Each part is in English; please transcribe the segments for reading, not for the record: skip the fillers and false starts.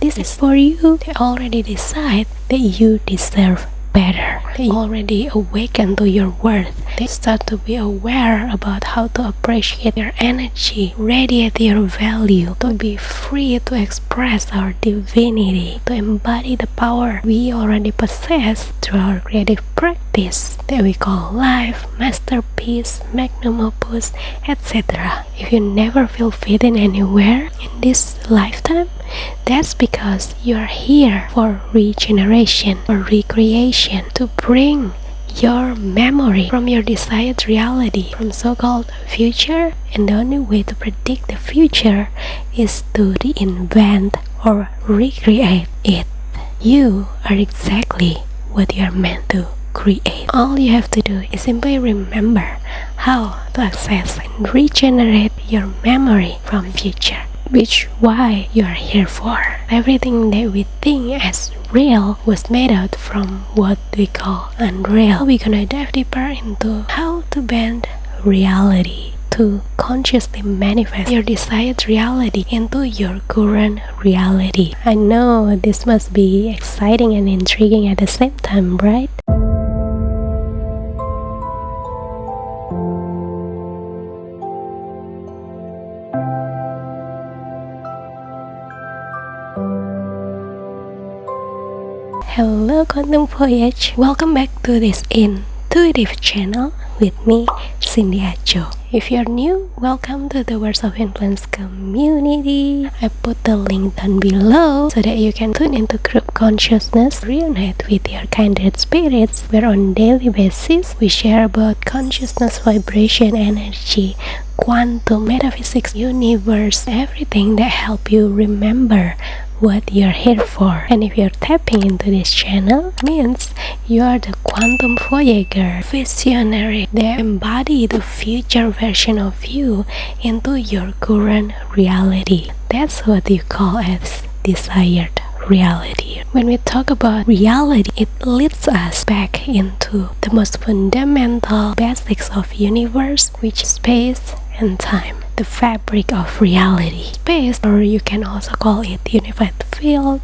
This is for you that already decide that you deserve better. They already awaken to your worth. They start to be aware about how to appreciate your energy, radiate your value, to be free to express our divinity, to embody the power we already possess through our creative practice that we call life, masterpiece, magnum opus, etc. If you never feel fitting anywhere in this lifetime, that's because you're here for regeneration or recreation, to bring your memory from your desired reality, from so-called future, and the only way to predict the future is to reinvent or recreate it. You are exactly what you are meant to create. All you have to do is simply remember how to access and regenerate your memory from future, which why you are here for. Everything that we think as real was made out from what we call unreal. We're gonna dive deeper into how to bend reality to consciously manifest your desired reality into your current reality. I know this must be exciting and intriguing at the same time, right? Hello Quantum Voyage! Welcome back to this intuitive channel with me, Cindyaco. If you're new, welcome to the Words of Influence community. I put the link down below so that you can tune into group consciousness, reunite with your kindred spirits, where on daily basis we share about consciousness vibration energy, quantum, metaphysics, universe, everything that help you remember what you're here for. And if you're tapping into this channel, means you are the quantum voyager, visionary that embody the future version of you into your current reality. That's what you call as desired reality. When we talk about reality, it leads us back into the most fundamental basics of universe, which is space and time, the fabric of reality. Space, or you can also call it unified field,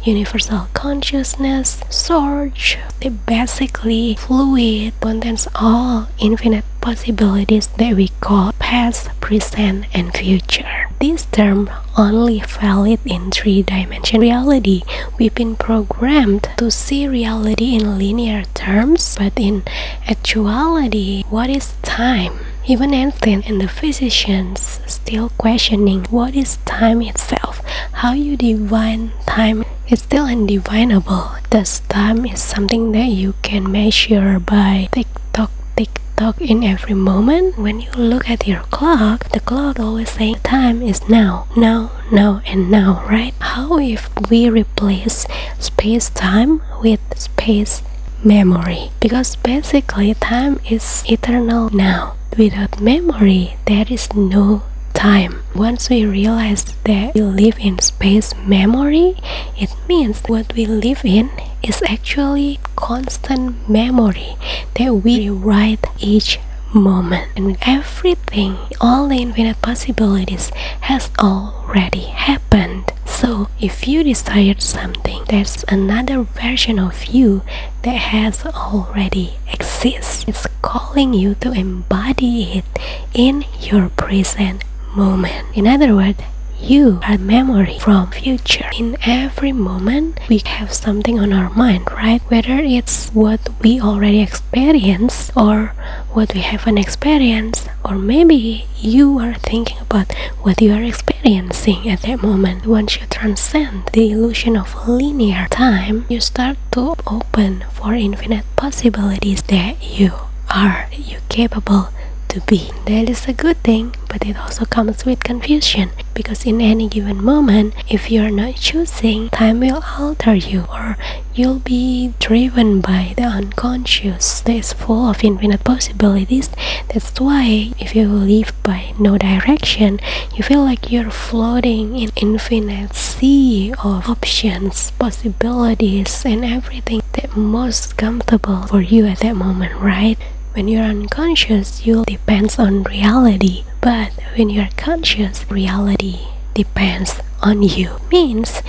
universal consciousness, source, they basically fluid, contains all infinite possibilities that we call past, present, and future. This term only valid in three-dimensional reality. We've been programmed to see reality in linear terms, but in actuality, what is time? Even Einstein and the physicians still questioning what is time itself. How you define time is still undefinable. Thus, time is something that you can measure by tick-tock, tick-tock in every moment. When you look at your clock, the clock always saying time is now, now, now, and now, right? How if we replace space-time with space memory? Because basically time is eternal now. Without memory, there is no time. Once we realize that we live in space memory, it means what we live in is actually constant memory that we rewrite each moment. And everything, all the infinite possibilities has already happened. So if you desired something, there's another version of you that has already exists. It's calling you to embody it in your present moment. In other words, you are memory from future. In every moment, we have something on our mind, right? Whether it's what we already experienced or what we haven't experienced, or maybe you are thinking about what you are experiencing at that moment. Once you transcend the illusion of linear time, you start to open for infinite possibilities that you are, you're capable to be. That is a good thing, but it also comes with confusion, because in any given moment, if you're not choosing, time will alter you, or you'll be driven by the unconscious that is full of infinite possibilities. That's why if you live by no direction, you feel like you're floating in infinite sea of options, possibilities, and everything that most comfortable for you at that moment, right? When you're unconscious, you depends on reality. But when you're conscious, reality depends on you. Means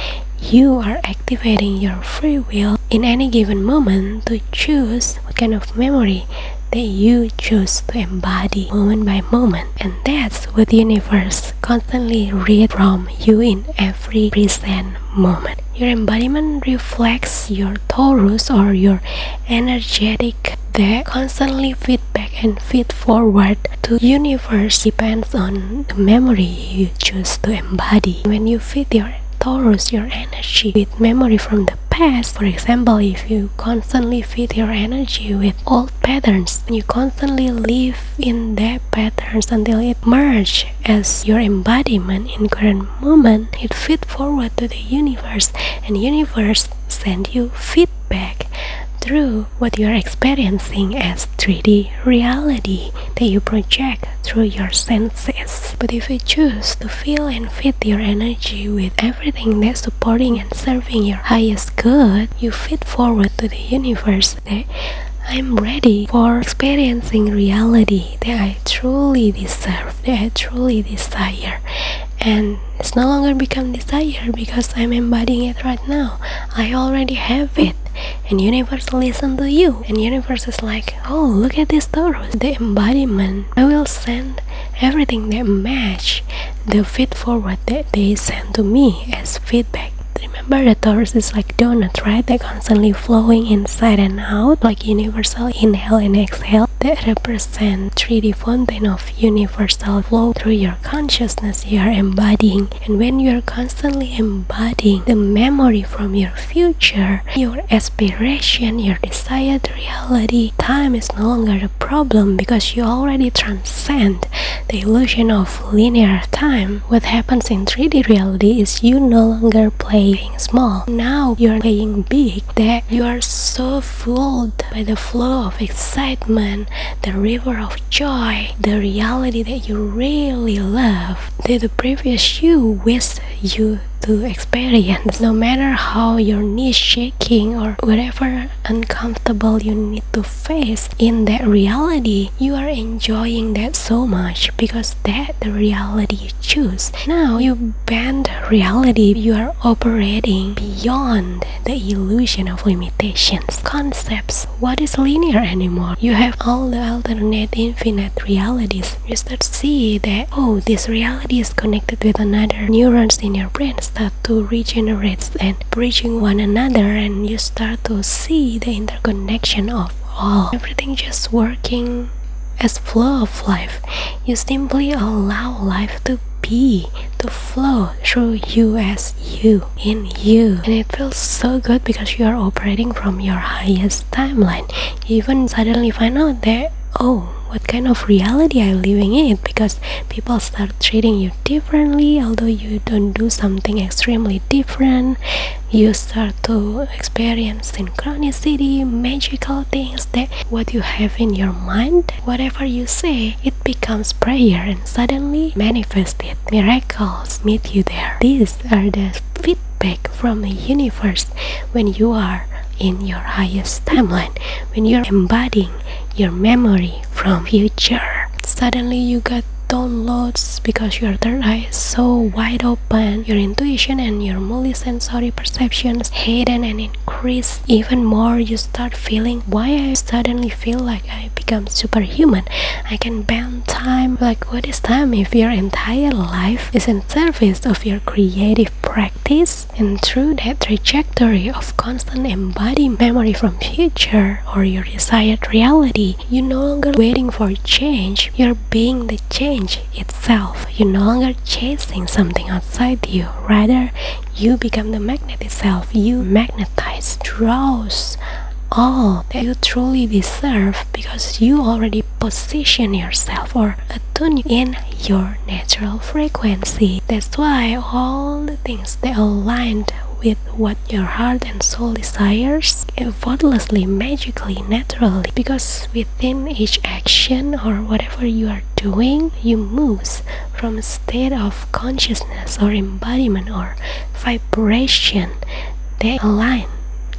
you are activating your free will in any given moment to choose what kind of memory that you choose to embody moment by moment. And that's what the universe constantly reads from you in every present moment. Your embodiment reflects your Taurus or your energetic that constantly feedback and feed forward to universe depends on the memory you choose to embody. When you feed your Taurus, your energy with memory from the past, for example, if you constantly feed your energy with old patterns, you constantly live in that patterns until it merge as your embodiment in current moment, it feed forward to the universe, and universe send you feedback through what you are experiencing as 3D reality that you project through your senses. But if you choose to feel and feed your energy with everything that's supporting and serving your highest good, you feed forward to the universe that I'm ready for experiencing reality that I truly deserve, that I truly desire. And it's no longer become desire because I'm embodying it right now. I already have it. And universe listen to you. And universe is like, oh, look at this Taurus, the embodiment. I will send everything that match the feed forward that they send to me as feedback. Remember, the Taurus is like donut, right? They're constantly flowing inside and out, like universal inhale and exhale. That represent 3D fountain of universal flow through your consciousness you are embodying. And when you are constantly embodying the memory from your future, your aspiration, your desired reality, time is no longer a problem because you already transcend the illusion of linear time. What happens in 3D reality is you no longer playing small. Now you're playing big, that you are so fooled by the flow of excitement, the river of joy, the reality that you really love, that the previous you wished you to experience. No matter how your knees shaking or whatever uncomfortable you need to face in that reality, you are enjoying that so much because that the reality you choose. Now you bend reality, you are operating beyond the illusion of limitations, concepts. What is linear anymore? You have all the alternate infinite realities. You start to see that, oh, this reality is connected with another. Neurons in your brain start to regenerate and bridging one another, and you start to see the interconnection of all. Everything just working as flow of life. You simply allow life to be, to flow through you as you, in you. And it feels so good because you are operating from your highest timeline. You even suddenly find out that, oh, what kind of reality I'm living in, because people start treating you differently. Although you don't do something extremely different, you start to experience synchronicity, magical things, that what you have in your mind, whatever you say, it becomes prayer and suddenly manifested. Miracles meet you there. These are the feedback from the universe when you are in your highest timeline, when you're embodying your memory from future. Suddenly you got downloads because your third eye is so wide open. Your intuition and your multisensory perceptions hidden and increase even more. You start feeling, why I suddenly feel like I become superhuman. I can bend time. Like, what is time if your entire life is in service of your creative practice? And through that trajectory of constant embodied memory from future or your desired reality, you're no longer waiting for change. You're being the change itself. You're no longer chasing something outside you. Rather, you become the magnet itself. You magnetize, draws all that you truly deserve because you already position yourself or attune in your natural frequency. That's why all the things that aligned with what your heart and soul desires effortlessly, magically, naturally, because within each action or whatever you are doing, you move from a state of consciousness or embodiment or vibration that align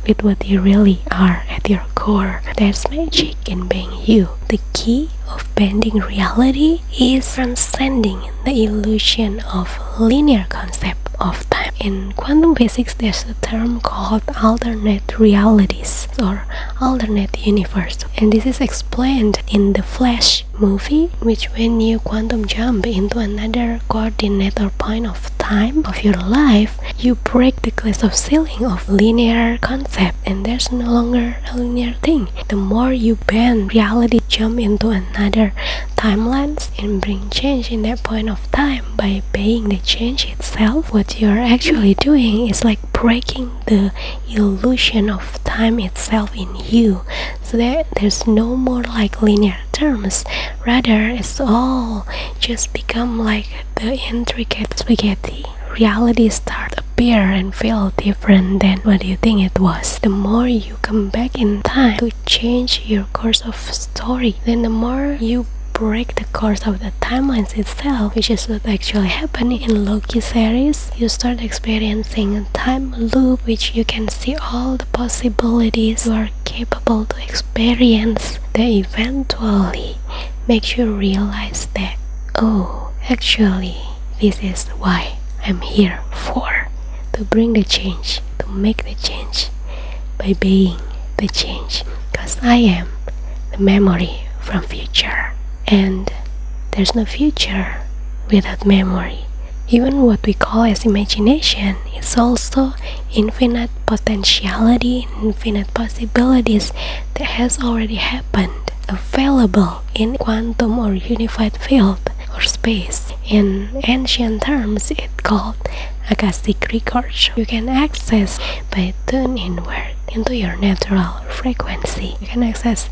with what you really are at your core. There's magic in being you. The key of bending reality is transcending the illusion of linear concept of time. In quantum physics, there's a term called alternate realities or alternate universe, and this is explained in the Flash movie, which when you quantum jump into another coordinate or point of time of your life, you break the glass of ceiling of linear concept, and there's no longer a linear thing. The more you bend reality, jump into another timelines and bring change in that point of time by obeying the change itself, what you're actually doing is like breaking the illusion of time itself in you, so that there's no more like linear terms. Rather, it's all just become like the intricate spaghetti. Reality start appear and feel different than what you think it was. The more you come back in time to change your course of story, then the more you break the course of the timelines itself, which is what actually happened in Loki series. You start experiencing a time loop, which you can see all the possibilities you are capable to experience, that eventually makes you realize that, oh, actually this is why I'm here for, to bring the change, to make the change by being the change, because I am the memory from future. And there's no future without memory. Even what we call as imagination is also infinite potentiality, infinite possibilities that has already happened, available in quantum or unified field or space. In ancient terms, it's called akashicrecords. You can access by tuning inward into your natural frequency. You can access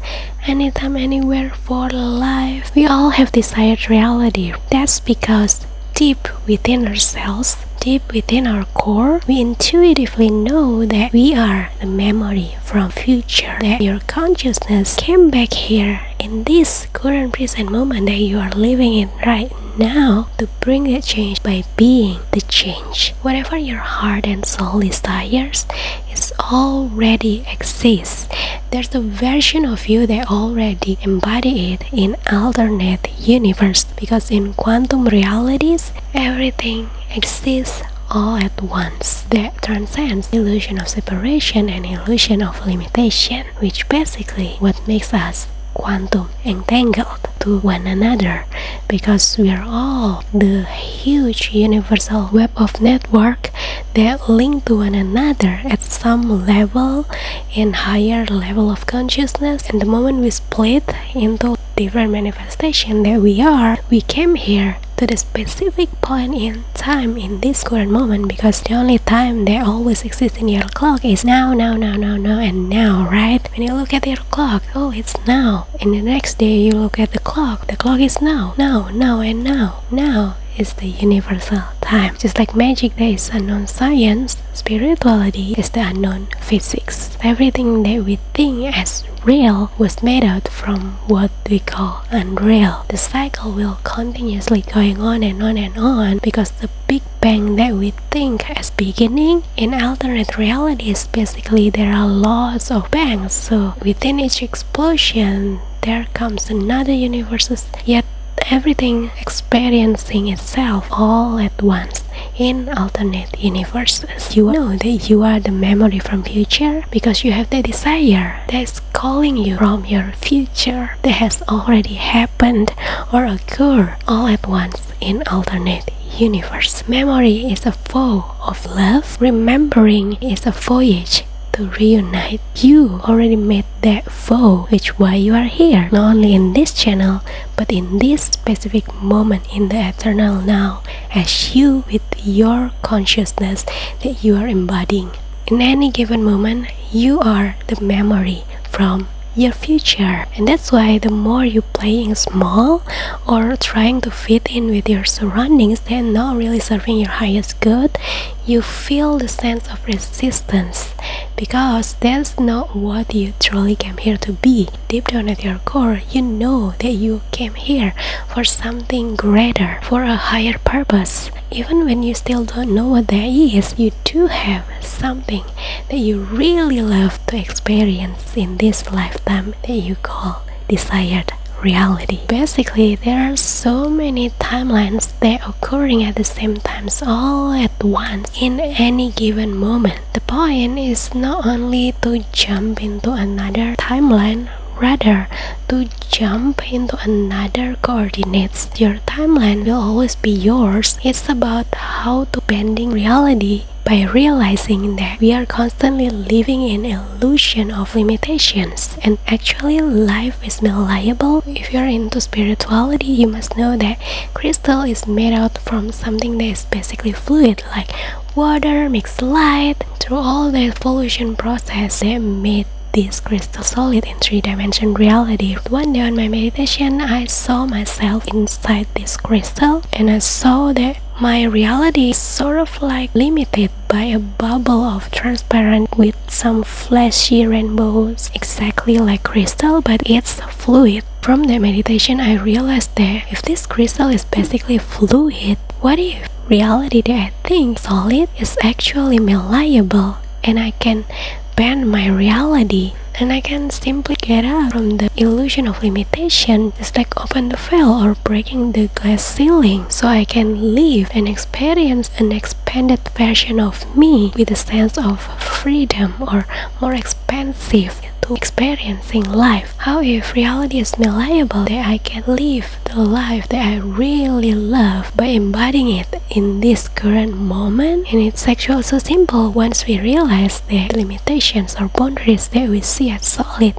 anytime, anywhere for life. We all have desired reality. That's because deep within ourselves, deep within our core, we intuitively know that we are the memory from future, that your consciousness came back here in this current present moment that you are living in right now to bring that change by being the change. Whatever your heart and soul desires, it already exists. There's a version of you that already embody it in alternate universe, because in quantum realities, everything exists all at once. That transcends illusion of separation and illusion of limitation, which basically what makes us quantum entangled to one another, because we are all the huge universal web of network that link to one another at some level, in higher level of consciousness. And the moment we split into different manifestation that we came here to the specific point in time in this current moment, because the only time that always exists in your clock is now, and now, right? When you look at your clock, oh, it's now. And the next day you look at the clock is now, and now. Now is the universal time. Just like magic, there is unknown science, spirituality is the unknown physics. Everything that we think as real was made out from what we call unreal. The cycle will continuously going on and on and on, because the Big Bang that we think as beginning in alternate realities, basically there are lots of bangs. So within each explosion there comes another universe, yet everything experiencing itself all at once in alternate universes. You know that you are the memory from future because you have the desire that is calling you from your future that has already happened or occurred all at once in alternate universe. Memory is a foe of love. Remembering is a voyage to reunite. You already made that foe, which why you are here, not only in this channel but in this specific moment in the eternal now, as you with your consciousness that you are embodying. In any given moment, you are the memory from your future. And that's why the more you playing small or trying to fit in with your surroundings and not really serving your highest good, you feel the sense of resistance, because that's not what you truly came here to be. Deep down at your core, you know that you came here for something greater, for a higher purpose. Even when you still don't know what that is, you do have something that you really love to experience in this lifetime that you call desired reality. Basically, there are so many timelines that are occurring at the same time, all at once in any given moment. The point is not only to jump into another timeline, rather to jump into another coordinates. Your timeline will always be yours. It's about how to bending reality by realizing that we are constantly living in illusion of limitations, and actually life is malleable. If you're into spirituality, you must know that crystal is made out from something that is basically fluid, like water mixed light. Through all the evolution process, they made this crystal solid in 3-dimension reality. One day on my meditation, I saw myself inside this crystal, and I saw that my reality is sort of like limited by a bubble of transparent with some flashy rainbows, exactly like crystal, but it's fluid. From the meditation, I realized that if this crystal is basically fluid, what if reality that I think solid is actually malleable, and I can bend my reality, and I can simply get out from the illusion of limitation, just like open the veil or breaking the glass ceiling, so I can live and experience an expanded version of me with a sense of freedom, or more expansive to experiencing life. How if reality is malleable, that I can live the life that I really love by embodying it in this current moment? And it's actually so simple once we realize the limitations or boundaries that we see as solid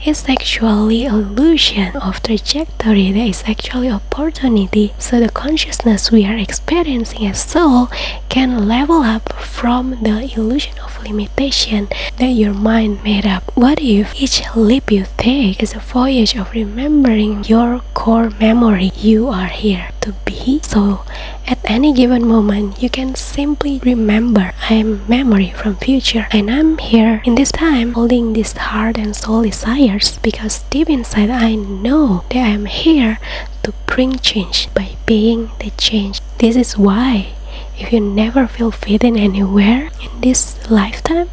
is actually illusion of trajectory, that is actually opportunity, so the consciousness we are experiencing as soul can level up from the illusion of limitation that your mind made up. What if each leap you take is a voyage of remembering your core memory you are here to be? So at any given moment, you can simply remember, I am memory from future, and I'm here in this time holding this heart and soul desires, because deep inside I know that I'm here to bring change by being the change. This is why if you never feel fitting anywhere in this lifetime,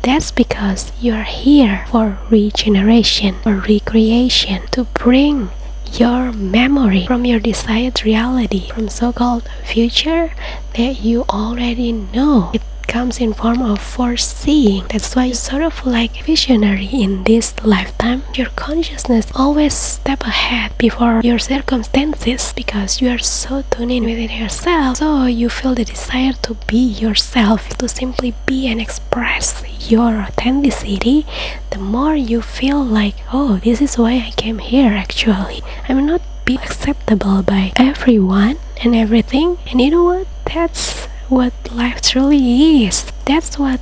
that's because you are here for regeneration or recreation, to bring your memory from your desired reality, from so-called future that you already know. It comes in form of foreseeing. That's why you're sort of like visionary in this lifetime. Your consciousness always step ahead before your circumstances, because you are so tuned in within yourself, so you feel the desire to be yourself, to simply be and express your authenticity. The more you feel like, oh, this is why I came here actually. I'm not be acceptable by everyone and everything, and you know what? That's what life truly is. That's what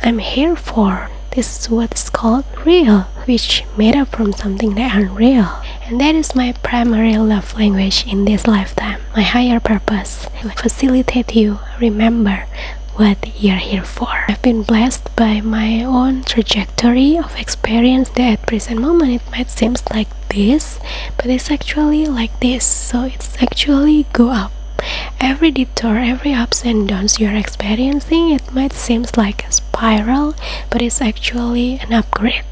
I'm here for. This is what's called real, which made up from something that unreal. And that is my primary love language in this lifetime. My higher purpose to facilitate you remember what you're here for. I've been blessed by my own trajectory of experience that at present moment it might seem like this, but it's actually like this. So it's actually go up. Every detour, every ups and downs you're experiencing, it might seem like a spiral, but it's actually an upgrade.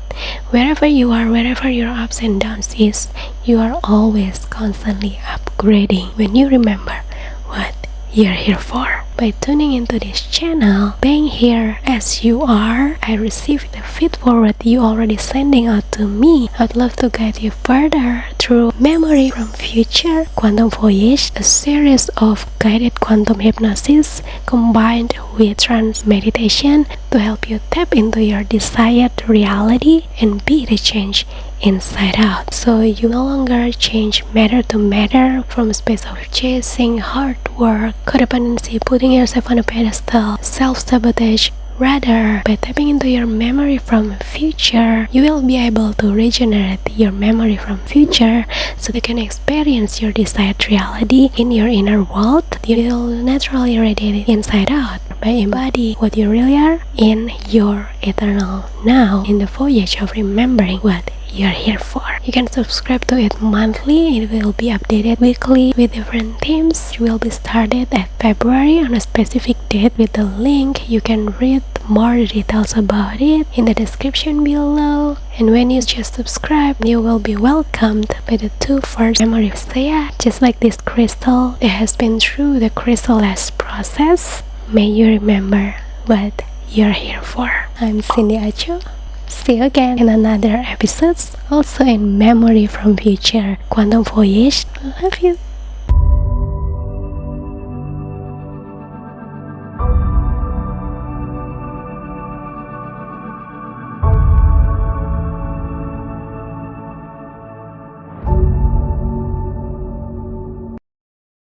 Wherever you are, wherever your ups and downs is, you are always constantly upgrading when you remember what you're here for. By tuning into this channel, being here as you are, I receive the feed forward you already sending out to me. I'd love to guide you further through memory from future, quantum voyage, a series of guided quantum hypnosis combined with trance meditation to help you tap into your desired reality and be the change inside out. So you no longer change matter to matter from a space of chasing hard work, codependency, putting yourself on a pedestal, self-sabotage. Rather, by tapping into your memory from future, you will be able to regenerate your memory from future so you can experience your desired reality in your inner world. You will naturally radiate it inside out by embodying what you really are in your eternal now, in the voyage of remembering what you're here for. You can subscribe to it monthly. It will be updated weekly with different themes. It will be started at February on a specific date with the link. You can read more details about it in the description below. And when you just subscribe, you will be welcomed by the two first memories. So yeah, just like this crystal that has been through the crystallized process, may you remember what you're here for. I'm Cindyaco. See you again in another episode, also in Memory from Future Quantum Voyage. I love you.